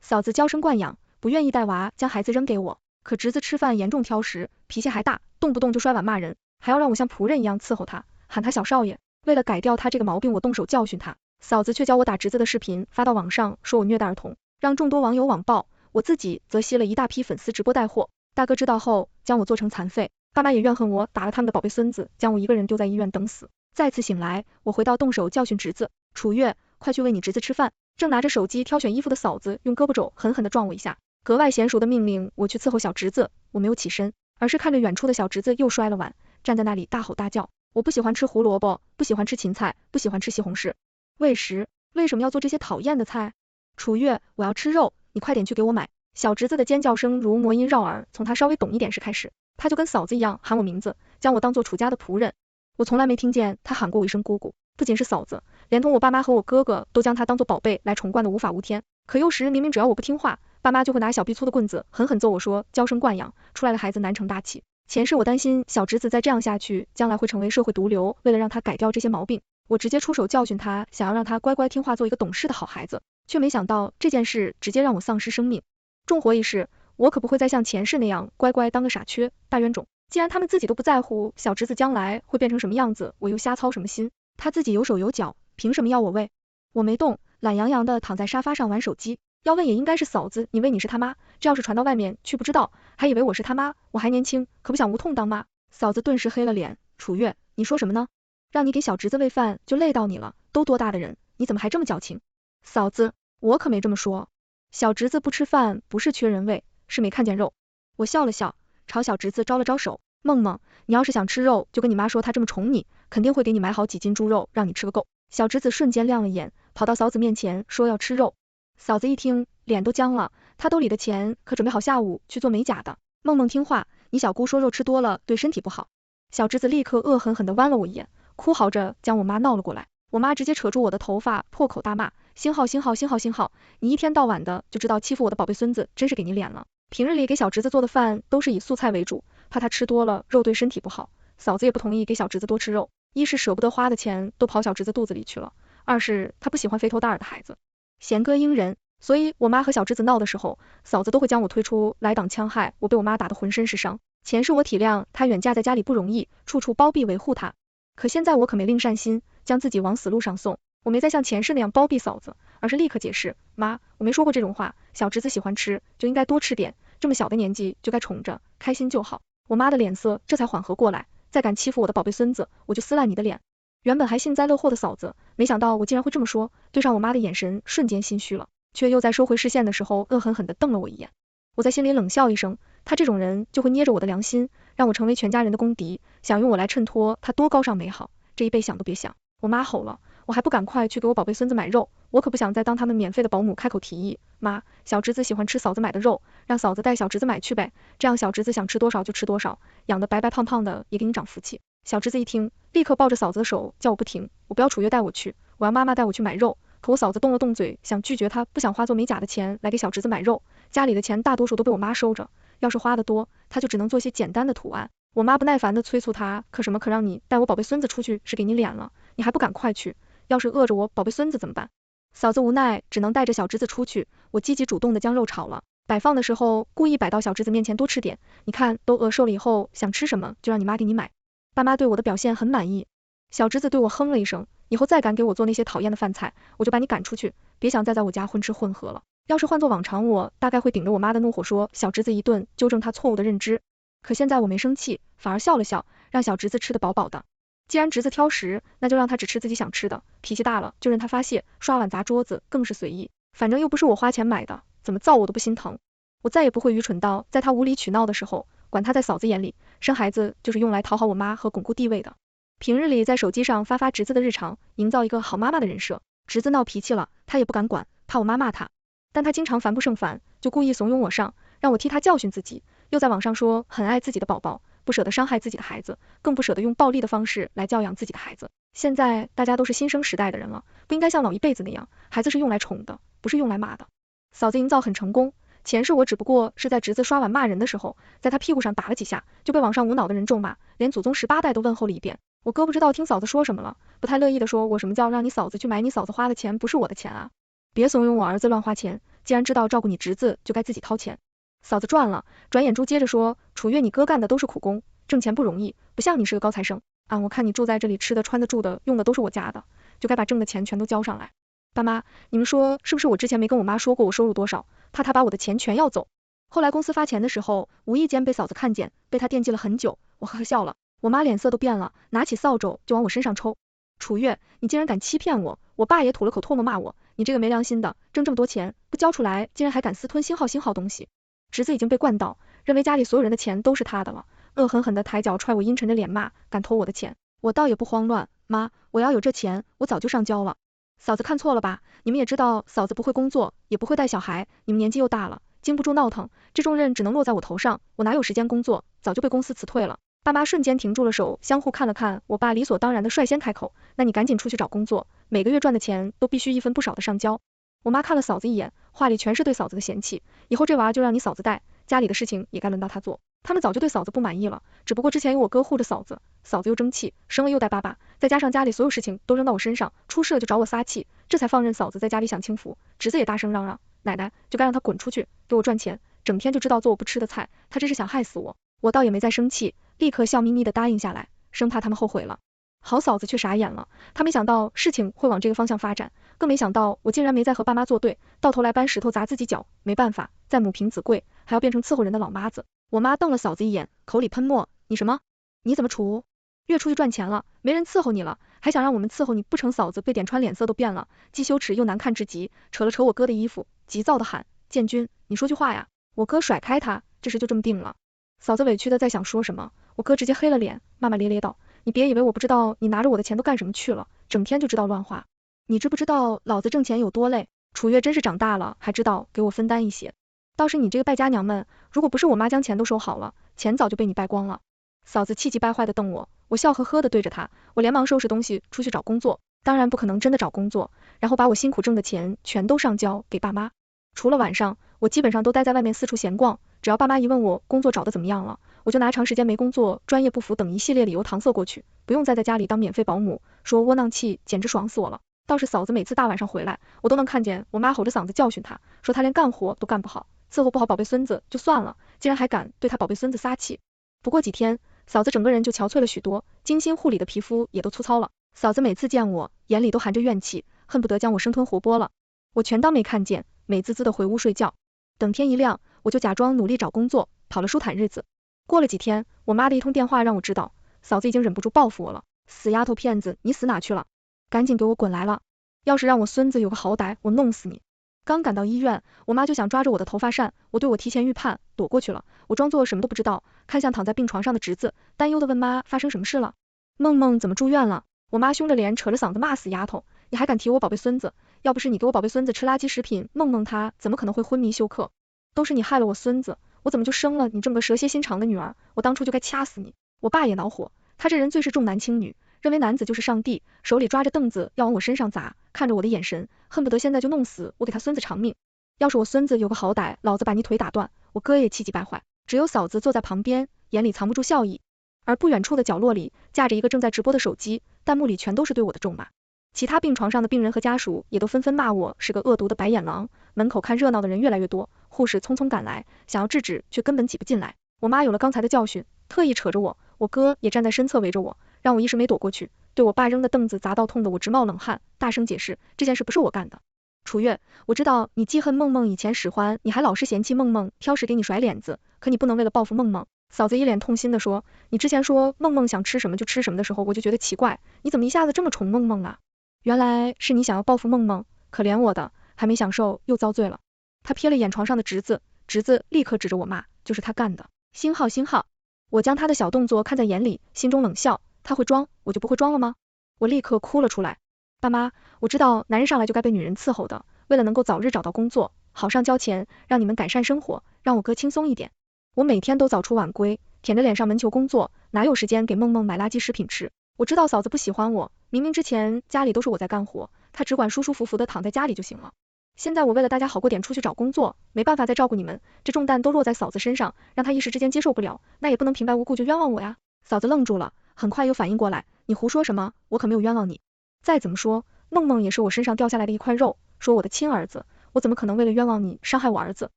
嫂子娇生惯养，不愿意带娃，将孩子扔给我。可侄子吃饭严重挑食，脾气还大，动不动就摔碗骂人，还要让我像仆人一样伺候他，喊他小少爷。为了改掉他这个毛病，我动手教训他，嫂子却教我打侄子的视频发到网上，说我虐待儿童，让众多网友网暴，我自己则吸了一大批粉丝直播带货。大哥知道后，将我做成残废，爸妈也怨恨我打了他们的宝贝孙子，将我一个人丢在医院等死。再次醒来，我回到动手教训侄子，楚月，快去喂你侄子吃饭。正拿着手机挑选衣服的嫂子用胳膊肘狠狠地撞我一下，格外娴熟的命令我去伺候小侄子。我没有起身，而是看着远处的小侄子又摔了碗，站在那里大吼大叫。我不喜欢吃胡萝卜，不喜欢吃芹菜，不喜欢吃西红柿。喂食，为什么要做这些讨厌的菜？楚月，我要吃肉，你快点去给我买。小侄子的尖叫声如魔音绕耳，从他稍微懂一点时开始，他就跟嫂子一样喊我名字，将我当做楚家的仆人。我从来没听见他喊过我一声姑姑，不仅是嫂子，连同我爸妈和我哥哥都将他当做宝贝来宠惯的无法无天。可有时明明只要我不听话，爸妈就会拿小臂粗的棍子狠狠揍我，说娇生惯养，出来的孩子难成大器。前世我担心小侄子再这样下去，将来会成为社会毒瘤，为了让他改掉这些毛病，我直接出手教训他，想要让他乖乖听话，做一个懂事的好孩子，却没想到这件事直接让我丧失生命。重活一世，我可不会再像前世那样乖乖当个傻缺大冤种。既然他们自己都不在乎小侄子将来会变成什么样子，我又瞎操什么心？他自己有手有脚，凭什么要我喂？我没动，懒洋洋的躺在沙发上玩手机。要问也应该是嫂子，你喂你是他妈，这要是传到外面去不知道，还以为我是他妈，我还年轻，可不想无痛当妈。嫂子顿时黑了脸，楚月，你说什么呢？让你给小侄子喂饭就累到你了，都多大的人，你怎么还这么矫情？嫂子，我可没这么说。小侄子不吃饭不是缺人喂，是没看见肉。我笑了笑，朝小侄子招了招手，梦梦，你要是想吃肉，就跟你妈说她这么宠你，肯定会给你买好几斤猪肉，让你吃个够。小侄子瞬间亮了眼，跑到嫂子面前说要吃肉。嫂子一听，脸都僵了，她兜里的钱可准备好下午去做美甲的。梦梦听话，你小姑说肉吃多了对身体不好。小侄子立刻恶狠狠地剜了我一眼，哭嚎着将我妈闹了过来。我妈直接扯住我的头发，破口大骂，星号星号星号星号，你一天到晚的就知道欺负我的宝贝孙子，真是给你脸了。平日里给小侄子做的饭都是以素菜为主，怕他吃多了肉对身体不好，嫂子也不同意给小侄子多吃肉，一是舍不得花的钱都跑小侄子肚子里去了，二是他不喜欢肥头大耳的孩子，贤哥应人。所以我妈和小侄子闹的时候，嫂子都会将我推出来挡枪害，我被我妈打得浑身是伤。前世我体谅她远嫁在家里不容易，处处包庇维护她，可现在我可没另善心，将自己往死路上送。我没再像前世那样包庇嫂子，而是立刻解释，妈，我没说过这种话，小侄子喜欢吃就应该多吃点，这么小的年纪就该宠着，开心就好。我妈的脸色这才缓和过来，再敢欺负我的宝贝孙子，我就撕烂你的脸。原本还幸灾乐祸的嫂子，没想到我竟然会这么说，对上我妈的眼神瞬间心虚了，却又在收回视线的时候恶狠狠地瞪了我一眼。我在心里冷笑一声，他这种人就会捏着我的良心，让我成为全家人的公敌，想用我来衬托他多高尚美好，这一辈想都别想。我妈吼了，我还不赶快去给我宝贝孙子买肉，我可不想再当他们免费的保姆开口提议，妈，小侄子喜欢吃嫂子买的肉，让嫂子带小侄子买去呗，这样小侄子想吃多少就吃多少，养得白白胖胖的也给你长福气。小侄子一听，立刻抱着嫂子的手叫我不停，我不要楚月带我去，我要妈妈带我去买肉。可我嫂子动了动嘴，想拒绝他，不想花做美甲的钱来给小侄子买肉，家里的钱大多数都被我妈收着，要是花得多，他就只能做些简单的图案。我妈不耐烦的催促他，可什么可让你带我宝贝孙子出去是给你脸了，你还不赶快去，要是饿着我宝贝孙子怎么办？嫂子无奈只能带着小侄子出去，我积极主动的将肉炒了，摆放的时候故意摆到小侄子面前多吃点，你看都饿瘦了以后想吃什么就让你妈给你买。爸妈对我的表现很满意，小侄子对我哼了一声，以后再敢给我做那些讨厌的饭菜，我就把你赶出去，别想再在我家混吃混喝了。要是换做往常，我大概会顶着我妈的怒火说小侄子一顿，纠正他错误的认知。可现在我没生气，反而笑了笑，让小侄子吃得饱饱的。既然侄子挑食，那就让他只吃自己想吃的，脾气大了就任他发泄，刷碗砸桌子更是随意，反正又不是我花钱买的，怎么造我都不心疼。我再也不会愚蠢到在他无理取闹的时候，管他在嫂子眼里，生孩子就是用来讨好我妈和巩固地位的。平日里在手机上发发侄子的日常，营造一个好妈妈的人设。侄子闹脾气了，他也不敢管，怕我妈骂他，但他经常烦不胜烦，就故意怂恿我上，让我替他教训自己，又在网上说很爱自己的宝宝，不舍得伤害自己的孩子，更不舍得用暴力的方式来教养自己的孩子。现在大家都是新生时代的人了，不应该像老一辈子那样，孩子是用来宠的，不是用来骂的。嫂子营造很成功，前世我只不过是在侄子刷碗骂人的时候，在他屁股上打了几下，就被网上无脑的人咒骂，连祖宗18代都问候了一遍。我哥不知道听嫂子说什么了，不太乐意的说，我什么叫让你嫂子去买，你嫂子花的钱不是我的钱啊，别怂恿我儿子乱花钱，既然知道照顾你侄子，就该自己掏钱。嫂子转了，转眼珠接着说，楚月你哥干的都是苦工，挣钱不容易，不像你是个高材生啊，我看你住在这里吃的穿的住的用的都是我家的，就该把挣的钱全都交上来。爸妈，你们说是不是我之前没跟我妈说过我收入多少，怕她把我的钱全要走？后来公司发钱的时候，无意间被嫂子看见，被她惦记了很久，我呵呵笑了，我妈脸色都变了，拿起扫帚就往我身上抽。楚月，你竟然敢欺骗我！我爸也吐了口唾沫骂我，你这个没良心的，挣这么多钱不交出来，竟然还敢私吞星号东西。侄子已经被惯到，认为家里所有人的钱都是他的了，恶狠狠的抬脚踹我阴沉着脸骂，敢偷我的钱，我倒也不慌乱，妈，我要有这钱，我早就上交了。嫂子看错了吧？你们也知道嫂子不会工作，也不会带小孩，你们年纪又大了，经不住闹腾，这重任只能落在我头上，我哪有时间工作，早就被公司辞退了。爸妈瞬间停住了手，相互看了看，我爸理所当然的率先开口，那你赶紧出去找工作，每个月赚的钱都必须一分不少的上交。我妈看了嫂子一眼，话里全是对嫂子的嫌弃，以后这娃就让你嫂子带，家里的事情也该轮到她做。他们早就对嫂子不满意了，只不过之前有我哥护着嫂子，嫂子又争气，生了又带爸，再加上家里所有事情都扔到我身上，出事了就找我撒气，这才放任嫂子在家里享清福。侄子也大声嚷嚷，奶奶就该让他滚出去，给我赚钱，整天就知道做我不吃的菜，他真是想害死我。我倒也没再生气，立刻笑眯眯的答应下来，生怕他们后悔了。好嫂子却傻眼了，她没想到事情会往这个方向发展，更没想到我竟然没再和爸妈作对，到头来搬石头砸自己脚，没办法，再母凭子贵，还要变成伺候人的老妈子。我妈瞪了嫂子一眼，口里喷墨，你什么？你怎么处？越出去赚钱了，没人伺候你了，还想让我们伺候你不成？嫂子被点穿脸色都变了，既羞耻又难看至极，扯了扯我哥的衣服，急躁的喊，建军，你说句话呀！我哥甩开他，这事就这么定了。嫂子委屈的在想说什么，我哥直接黑了脸，骂骂咧咧道，你别以为我不知道你拿着我的钱都干什么去了，整天就知道乱花。你知不知道老子挣钱有多累？楚月真是长大了，还知道给我分担一些。倒是你这个败家娘们，如果不是我妈将钱都收好了，钱早就被你败光了。嫂子气急败坏的瞪我，我笑呵呵的对着她，我连忙收拾东西出去找工作，当然不可能真的找工作，然后把我辛苦挣的钱全都上交给爸妈。除了晚上，我基本上都待在外面四处闲逛，只要爸妈一问我工作找的怎么样了，我就拿长时间没工作、专业不符等一系列理由搪塞过去，不用再在家里当免费保姆，说窝囊气简直爽死我了。倒是嫂子每次大晚上回来，我都能看见我妈吼着嗓子教训她，说她连干活都干不好，伺候不好宝贝孙子就算了，竟然还敢对她宝贝孙子撒气。不过几天，嫂子整个人就憔悴了许多，精心护理的皮肤也都粗糙了。嫂子每次见我，眼里都含着怨气，恨不得将我生吞活剥了。我全当没看见，美滋滋的回屋睡觉。等天一亮，我就假装努力找工作，讨了舒坦日子。过了几天，我妈的一通电话让我知道，嫂子已经忍不住报复我了。死丫头片子，你死哪去了？赶紧给我滚来了！要是让我孙子有个好歹，我弄死你！刚赶到医院，我妈就想抓着我的头发扇，我对我提前预判，躲过去了。我装作什么都不知道，看向躺在病床上的侄子，担忧的问妈发生什么事了？梦梦怎么住院了？我妈凶着脸扯着嗓子骂死丫头，你还敢提我宝贝孙子？要不是你给我宝贝孙子吃垃圾食品，梦梦她怎么可能会昏迷休克？都是你害了我孙子，我怎么就生了你这么个蛇蝎心肠的女儿？我当初就该掐死你！我爸也恼火，他这人最是重男轻女，认为男子就是上帝，手里抓着凳子要往我身上砸，看着我的眼神，恨不得现在就弄死我给他孙子偿命。要是我孙子有个好歹，老子把你腿打断！我哥也气急败坏，只有嫂子坐在旁边，眼里藏不住笑意。而不远处的角落里架着一个正在直播的手机，弹幕里全都是对我的咒骂。其他病床上的病人和家属也都纷纷骂我是个恶毒的白眼狼。门口看热闹的人越来越多，护士匆匆赶来，想要制止，却根本挤不进来。我妈有了刚才的教训，特意扯着我，我哥也站在身侧围着我，让我一时没躲过去，对我爸扔的凳子砸到痛的我直冒冷汗，大声解释这件事不是我干的。楚月，我知道你记恨梦梦以前使唤你，还老是嫌弃梦梦挑食给你甩脸子，可你不能为了报复梦梦。嫂子一脸痛心的说，你之前说梦梦想吃什么就吃什么的时候，我就觉得奇怪，你怎么一下子这么宠梦梦啊？原来是你想要报复梦梦，可怜我的，还没享受又遭罪了。他瞥了眼床上的侄子，侄子立刻指着我骂，就是他干的，星号星号。我将他的小动作看在眼里，心中冷笑，他会装，我就不会装了吗？我立刻哭了出来。爸妈，我知道男人上来就该被女人伺候的，为了能够早日找到工作，好上交钱，让你们改善生活，让我哥轻松一点。我每天都早出晚归，舔着脸上门求工作，哪有时间给梦梦买垃圾食品吃？我知道嫂子不喜欢我，明明之前家里都是我在干活，她只管舒舒服服的躺在家里就行了。现在我为了大家好过点出去找工作，没办法再照顾你们，这重担都落在嫂子身上，让她一时之间接受不了，那也不能平白无故就冤枉我呀。嫂子愣住了，很快又反应过来，你胡说什么？我可没有冤枉你。再怎么说，梦梦也是我身上掉下来的一块肉，说我的亲儿子，我怎么可能为了冤枉你伤害我儿子？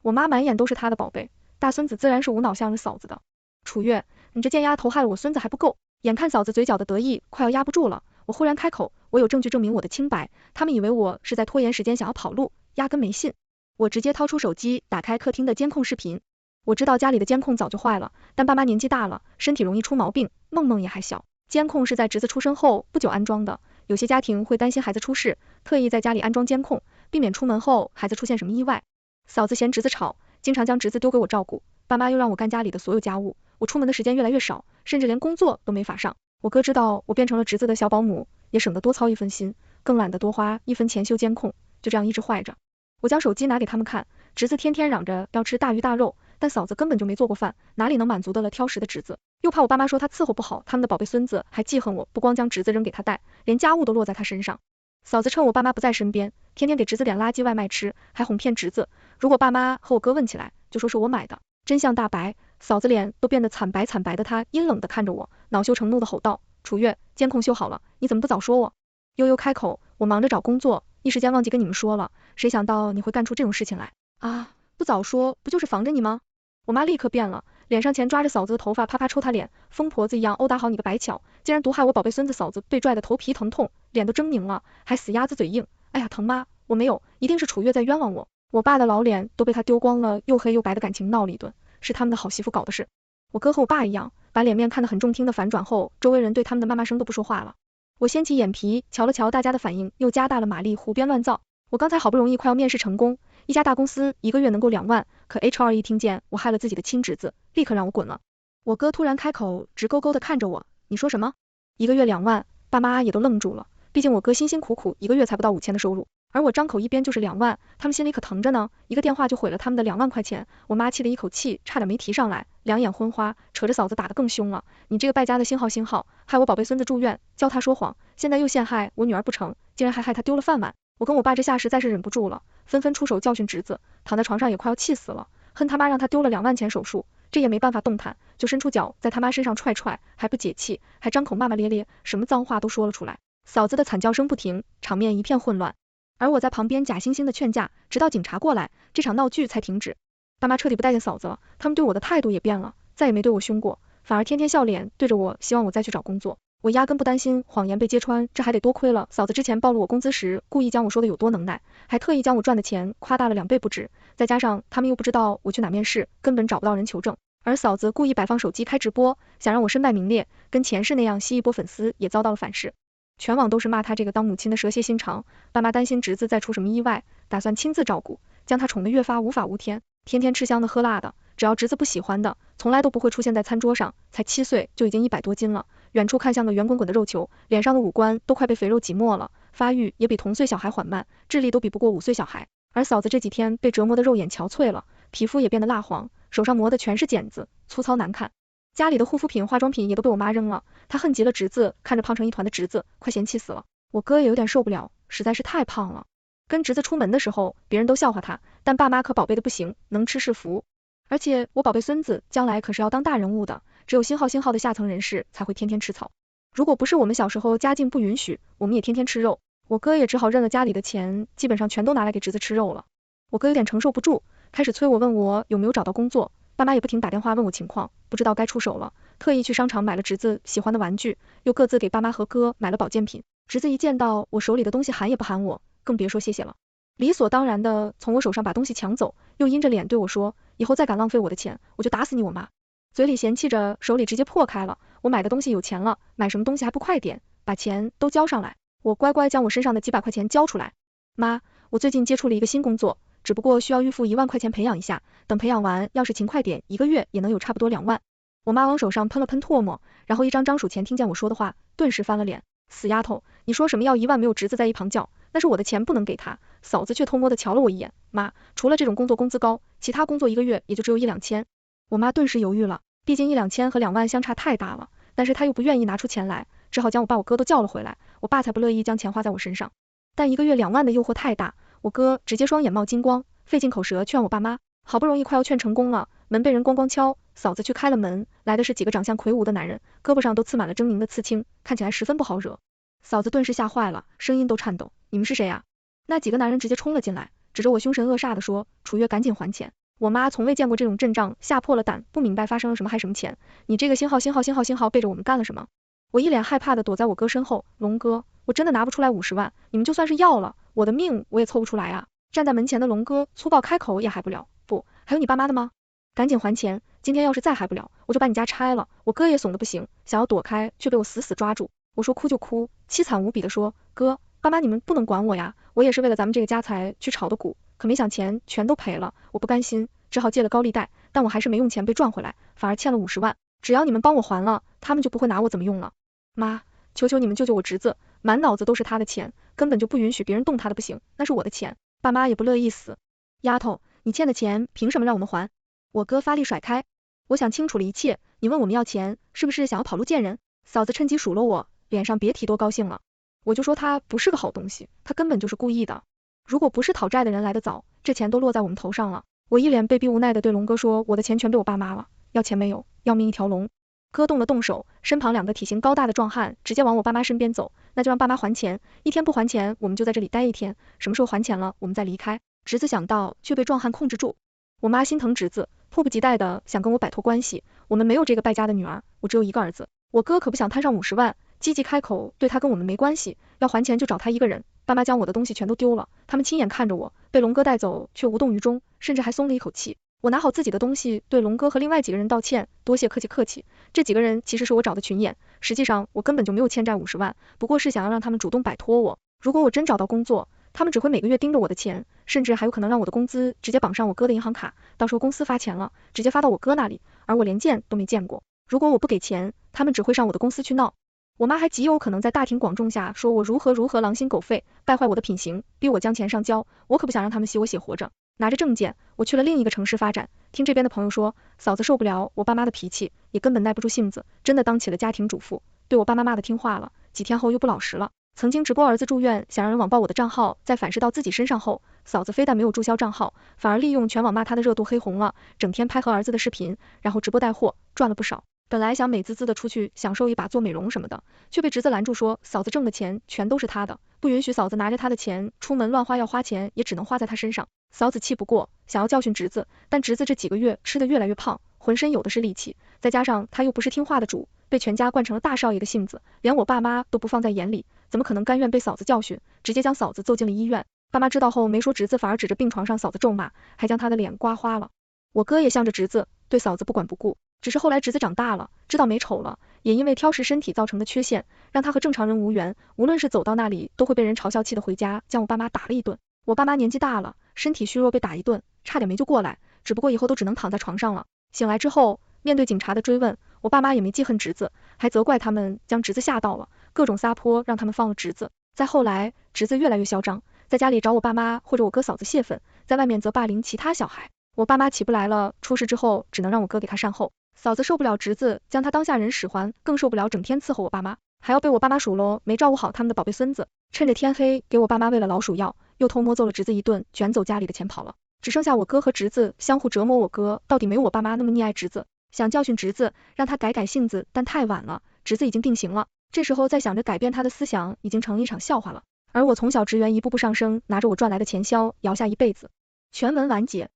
我妈满眼都是她的宝贝，大孙子自然是无脑向着嫂子的。楚月，你这贱丫头害了我孙子还不够。眼看嫂子嘴角的得意快要压不住了，我忽然开口，我有证据证明我的清白，他们以为我是在拖延时间想要跑路，压根没信。我直接掏出手机，打开客厅的监控视频。我知道家里的监控早就坏了，但爸妈年纪大了，身体容易出毛病，梦梦也还小。监控是在侄子出生后不久安装的，有些家庭会担心孩子出事，特意在家里安装监控，避免出门后孩子出现什么意外。嫂子嫌侄子吵，经常将侄子丢给我照顾，爸妈又让我干家里的所有家务，我出门的时间越来越少，甚至连工作都没法上。我哥知道我变成了侄子的小保姆，也省得多操一分心，更懒得多花一分钱修监控，就这样一直坏着。我将手机拿给他们看，侄子天天嚷着要吃大鱼大肉，但嫂子根本就没做过饭，哪里能满足得了挑食的侄子，又怕我爸妈说他伺候不好他们的宝贝孙子，还记恨我不光将侄子扔给他带，连家务都落在他身上。嫂子趁我爸妈不在身边，天天给侄子点垃圾外卖吃，还哄骗侄子，如果爸妈和我哥问起来，就说是我买的。真相大白，嫂子脸都变得惨白惨白的，她阴冷的看着我，恼羞成怒的吼道：楚月，监控修好了，你怎么不早说我？悠悠开口，我忙着找工作，一时间忘记跟你们说了，谁想到你会干出这种事情来啊，不早说不就是防着你吗？我妈立刻变了，脸上前抓着嫂子的头发啪啪抽她脸，疯婆子一样殴打好你个白巧，竟然毒害我宝贝孙子。嫂子被拽得头皮疼痛，脸都狰狞了，还死鸭子嘴硬，哎呀疼妈，我没有，一定是楚月在冤枉我，我爸的老脸都被他丢光了，又黑又白的感情闹了一顿，是他们的好媳妇搞的事。我哥和我爸一样，把脸面看得很中听的反转后，周围人对他们的妈妈声都不说话了。我掀起眼皮瞧了瞧大家的反应，又加大了马力胡编乱造。我刚才好不容易快要面试成功，一家大公司一个月能够2万，可 HR 一听见我害了自己的亲侄子，立刻让我滚了。我哥突然开口，直勾勾的看着我，你说什么？一个月2万，爸妈也都愣住了，毕竟我哥辛辛苦苦一个月才不到5000的收入，而我张口一边就是2万，他们心里可疼着呢，一个电话就毁了他们的2万块钱。我妈气得一口气差点没提上来，两眼昏花，扯着嫂子打得更凶了，你这个败家的星号，害我宝贝孙子住院，教他说谎，现在又陷害我女儿不成，竟然还害他丢了饭碗。我跟我爸这下实在是忍不住了，纷纷出手教训侄子，躺在床上也快要气死了，恨他妈让他丢了2万钱手术，这也没办法动弹，就伸出脚在他妈身上踹踹，还不解气，还张口骂骂咧咧，什么脏话都说了出来。嫂子的惨叫声不停，场面一片混乱，而我在旁边假惺惺的劝架，直到警察过来，这场闹剧才停止。爸妈彻底不待见嫂子了，他们对我的态度也变了，再也没对我凶过，反而天天笑脸对着我，希望我再去找工作。我压根不担心谎言被揭穿，这还得多亏了嫂子之前暴露我工资时，故意将我说的有多能耐，还特意将我赚的钱夸大了2倍不止，再加上他们又不知道我去哪面试，根本找不到人求证，而嫂子故意摆放手机开直播，想让我身败名裂，跟前世那样吸一波粉丝，也遭到了反噬。全网都是骂他这个当母亲的蛇蝎心肠，爸妈担心侄子再出什么意外，打算亲自照顾，将他宠得越发无法无天，天天吃香的喝辣的，只要侄子不喜欢的，从来都不会出现在餐桌上，才7岁就已经100多斤了，远处看像个圆滚滚的肉球，脸上的五官都快被肥肉挤没了，发育也比同岁小孩缓慢，智力都比不过5岁小孩。而嫂子这几天被折磨的肉眼憔悴了，皮肤也变得蜡黄，手上磨的全是茧子，粗糙难看。家里的护肤品化妆品也都被我妈扔了，她恨极了侄子，看着胖成一团的侄子，快嫌弃死了。我哥也有点受不了，实在是太胖了。跟侄子出门的时候，别人都笑话他，但爸妈可宝贝的不行，能吃是福。而且我宝贝孙子将来可是要当大人物的，只有星号的下层人士才会天天吃草。如果不是我们小时候家境不允许，我们也天天吃肉。我哥也只好认了家里的钱，基本上全都拿来给侄子吃肉了。我哥有点承受不住，开始催我问我有没有找到工作，爸妈也不停打电话问我情况，不知道该出手了，特意去商场买了侄子喜欢的玩具，又各自给爸妈和哥买了保健品。侄子一见到我手里的东西喊也不喊我，更别说谢谢了，理所当然的从我手上把东西抢走，又阴着脸对我说，以后再敢浪费我的钱，我就打死你我妈。嘴里嫌弃着，手里直接破开了，我买的东西有钱了，买什么东西还不快点，把钱都交上来。我乖乖将我身上的几百块钱交出来。妈，我最近接触了一个新工作，只不过需要预付1万块钱培养一下，等培养完，要是勤快点，1个月也能有差不多2万。我妈往手上喷了喷唾沫，然后一张张数钱听见我说的话，顿时翻了脸。死丫头，你说什么要1万，没有侄子在一旁叫，那是我的钱不能给他。嫂子却偷摸的瞧了我一眼，妈，除了这种工作工资高，其他工作1个月也就只有1-2千。我妈顿时犹豫了，毕竟1-2千和2万相差太大了，但是她又不愿意拿出钱来，只好将我爸我哥都叫了回来，我爸才不乐意将钱花在我身上。但1个月2万的诱惑太大，我哥直接双眼冒金光，费尽口舌劝我爸妈，好不容易快要劝成功了，门被人咣咣敲，嫂子去开了门，来的是几个长相魁梧的男人，胳膊上都刺满了狰狞的刺青，看起来十分不好惹。嫂子顿时吓坏了，声音都颤抖，你们是谁呀？那几个男人直接冲了进来，指着我凶神恶煞的说，楚月赶紧还钱。我妈从未见过这种阵仗，吓破了胆，不明白发生了什么还什么钱，你这个星号背着我们干了什么？我一脸害怕的躲在我哥身后，龙哥，我真的拿不出来50万，你们就算是要了，我的命我也凑不出来啊。站在门前的龙哥粗暴开口也还不了，不，还有你爸妈的吗？赶紧还钱，今天要是再还不了，我就把你家拆了。我哥也怂得不行，想要躲开，却被我死死抓住。我说哭就哭，凄惨无比的说，哥，爸妈你们不能管我呀，我也是为了咱们这个家财去炒的股，可没想钱全都赔了，我不甘心，只好借了高利贷，但我还是没用钱被赚回来，反而欠了50万，只要你们帮我还了，他们就不会拿我怎么用了。妈，求求你们救救我侄子，满脑子都是他的钱，根本就不允许别人动他的不行，那是我的钱，爸妈也不乐意死。丫头，你欠的钱凭什么让我们还？我哥发力甩开，我想清楚了一切，你问我们要钱，是不是想要跑路见人？嫂子趁机数落我，脸上别提多高兴了。我就说他不是个好东西，他根本就是故意的。如果不是讨债的人来得早，这钱都落在我们头上了。我一脸被逼无奈的对龙哥说，我的钱全被我爸妈了，要钱没有，要命一条龙。哥动了动手，身旁2个体型高大的壮汉直接往我爸妈身边走，那就让爸妈还钱，1天不还钱，我们就在这里待1天，什么时候还钱了，我们再离开。侄子想到，却被壮汉控制住。我妈心疼侄子，迫不及待的想跟我摆脱关系，我们没有这个败家的女儿，我只有1个儿子。我哥可不想摊上50万，积极开口对他跟我们没关系，要还钱就找他一个人。爸妈将我的东西全都丢了，他们亲眼看着我被龙哥带走，却无动于衷，甚至还松了一口气。我拿好自己的东西，对龙哥和另外几个人道歉，多谢客气客气。这几个人其实是我找的群演，实际上我根本就没有欠债50万，不过是想要让他们主动摆脱我。如果我真找到工作，他们只会每个月盯着我的钱，甚至还有可能让我的工资直接绑上我哥的银行卡，到时候公司发钱了，直接发到我哥那里，而我连见都没见过。如果我不给钱，他们只会上我的公司去闹。我妈还极有可能在大庭广众下说我如何狼心狗肺，败坏我的品行，逼我将钱上交，我可不想让他们洗我血活着。拿着证件，我去了另一个城市发展，听这边的朋友说，嫂子受不了我爸妈的脾气，也根本耐不住性子，真的当起了家庭主妇，对我爸妈骂的听话了，几天后又不老实了。曾经直播儿子住院想让人网暴我的账号，在反噬到自己身上后，嫂子非但没有注销账号，反而利用全网骂他的热度黑红了，整天拍和儿子的视频，然后直播带货，赚了不少。本来想美滋滋的出去享受一把做美容什么的，却被侄子拦住说，嫂子挣的钱全都是他的，不允许嫂子拿着他的钱出门乱花，要花钱也只能花在他身上。嫂子气不过，想要教训侄子，但侄子这几个月吃得越来越胖，浑身有的是力气，再加上他又不是听话的主，被全家惯成了大少爷的性子，连我爸妈都不放在眼里，怎么可能甘愿被嫂子教训，直接将嫂子揍进了医院。爸妈知道后没说侄子，反而指着病床上嫂子咒骂，还将他的脸刮花了。我哥也向着侄子，对嫂子不管不顾，只是后来侄子长大了，知道美丑了，也因为挑食身体造成的缺陷，让他和正常人无缘，无论是走到那里都会被人嘲笑，气得回家将我爸妈打了一顿。我爸妈年纪大了，身体虚弱，被打一顿差点没救过来，只不过以后都只能躺在床上了。醒来之后，面对警察的追问，我爸妈也没记恨侄子，还责怪他们将侄子吓到了，各种撒泼让他们放了侄子。再后来，侄子越来越嚣张，在家里找我爸妈或者我哥嫂子泄愤，在外面则霸凌其他小孩。我爸妈起不来了，出事之后只能让我哥给他善后。嫂子受不了侄子将他当下人使唤，更受不了整天伺候我爸妈，还要被我爸妈数落没照顾好他们的宝贝孙子。趁着天黑，给我爸妈喂了老鼠药，又偷摸揍了侄子一顿，卷走家里的钱跑了。只剩下我哥和侄子相互折磨，我哥到底没有我爸妈那么溺爱侄子，想教训侄子，让他改性子，但太晚了，侄子已经定型了。这时候再想着改变他的思想，已经成了一场笑话了。而我从小职员一步步上升，拿着我赚来的钱消，摇下一辈子。全文完结。